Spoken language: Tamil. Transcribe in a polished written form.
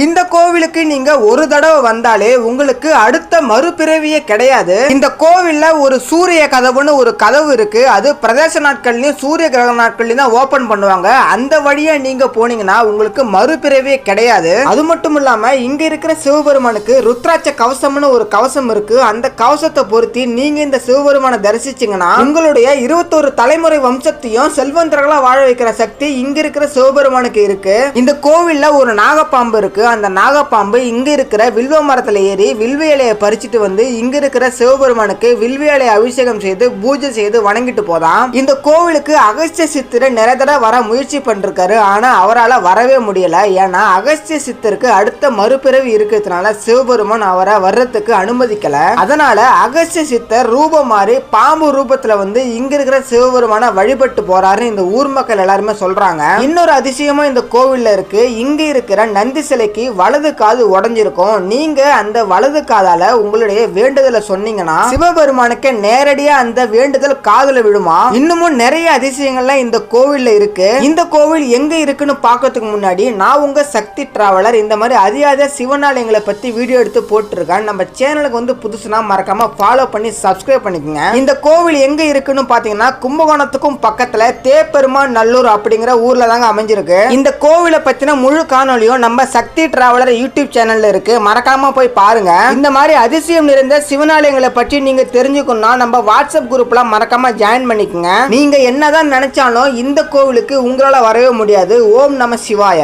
இந்த கோவிலுக்கு நீங்க ஒரு தடவை வந்தாலே உங்களுக்கு அடுத்த மறுபிறவியே கிடையாது. இந்த கோவில்ல ஒரு சூரிய கதவுன்னு ஒரு கதவு இருக்கு. அது பிரதேச நாட்கள்லயும் சூரிய கிரக நாட்கள்லயும் தான் ஓபன் பண்ணுவாங்க. அந்த வழியா நீங்க போனீங்கன்னா உங்களுக்கு மறுபிறவியே கிடையாது. அது மட்டும் இல்லாம இங்க இருக்கிற சிவபெருமானுக்கு ருத்ராட்ச கவசம்னு ஒரு கவசம் இருக்கு. அந்த கவசத்தை பொருத்தி நீங்க இந்த சிவபெருமானை தரிசிச்சீங்கன்னா உங்களுடைய 21 தலைமுறை வம்சத்தையும் செல்வந்தர்களா வாழ வைக்கிற சக்தி இங்க இருக்கிற சிவபெருமானுக்கு இருக்கு. இந்த கோவில்ல ஒரு நாகப்பாம்பு இருக்கு. அந்த நாகப்பாம்பு இங்க இருக்கிற வில்வ மரத்துல ஏறி வில்வ இலையை பறிச்சுட்டு வந்து இங்க இருக்கிற சிவபெருமானுக்கு வில்வ இலையை அபிஷேகம் செய்து பூஜை செய்து வணங்கிட்டு போதாம். இந்த கோவிலுக்கு அகஸ்திய சித்தர் நிறைய தடவை வர முயற்சி பண்ணிருக்காரு. ஆனா அவரால் வரவே முடியல. ஏன்னா அகஸ்திய சித்தருக்கு அடுத்த மறுபிறவி இருக்கிறதுனால சிவபெருமான் அவரை வர்றதுக்கு அனுமதிக்கல. அதனால அகஸ்திய சித்தர் ரூபம் மாறி பாம்பு ரூபத்துல வந்து இங்க இருக்கிற சிவபெருமான வழிபட்டு போறாரு இந்த ஊர் மக்கள் எல்லாருமே சொல்றாங்க. இன்னொரு அதிசயமும் இந்த கோவில்ல இருக்கு. இங்க இருக்கிற நந்தி சிலைக்கு வலது காது உடைஞ்சிருக்கும். நீங்க அந்த வலது காதால உங்களுடைய வேண்டுதலை சொன்னீங்கன்னா சிவபெருமானுக்கு நேரடியா அந்த வேண்டுதல் காதுல விடுமா. இன்னமும் நிறைய அதிசயங்கள்லாம் இந்த கோவில்ல இருக்கு. இந்த கோவில் எங்க இருக்குன்னு பார்க்கறதுக்கு முன்னாடி நான் உங்க சக்தி டிராவலர் இந்த மாதிரி அதிகாத சிவனாலயங்களை பத்தி வீடியோ எடுத்து போட்டிருக்கேன். நம்ம சேனலுக்கு வந்து புதுசுனா மறக்காம ஃபாலோ பண்ணி சப்ஸ்கிரைப் பண்ணிக்கோங்க. இந்த கோவில் எங்க இருக்குன்னு பாத்தீங்கன்னா கும்பகோணத்துக்கும் பக்கத்துல தேப்பெருமான் நல்லூர் அப்படிங்கிற ஊர்ல தாங்க அமைஞ்சிருக்கு. இந்த கோவிலை பத்தின முழு காணொலியும் நம்ம சக்தி டிராவலர் யூடியூப் சேனல்ல இருக்கு. மறக்காம போய் பாருங்க. இந்த மாதிரி அதிசயம் நிறைந்த சிவனாலயங்களை பற்றி நீங்க தெரிஞ்சுக்கணும்னா நம்ம வாட்ஸ்அப் குரூப்ல மறக்காம ஜாயின் பண்ணிக்கோங்க. நீங்க என்னதான் நினைச்சாலும் இந்த கோவிலுக்கு உங்களால வரவே முடியாது. ஓம் நம சிவாய.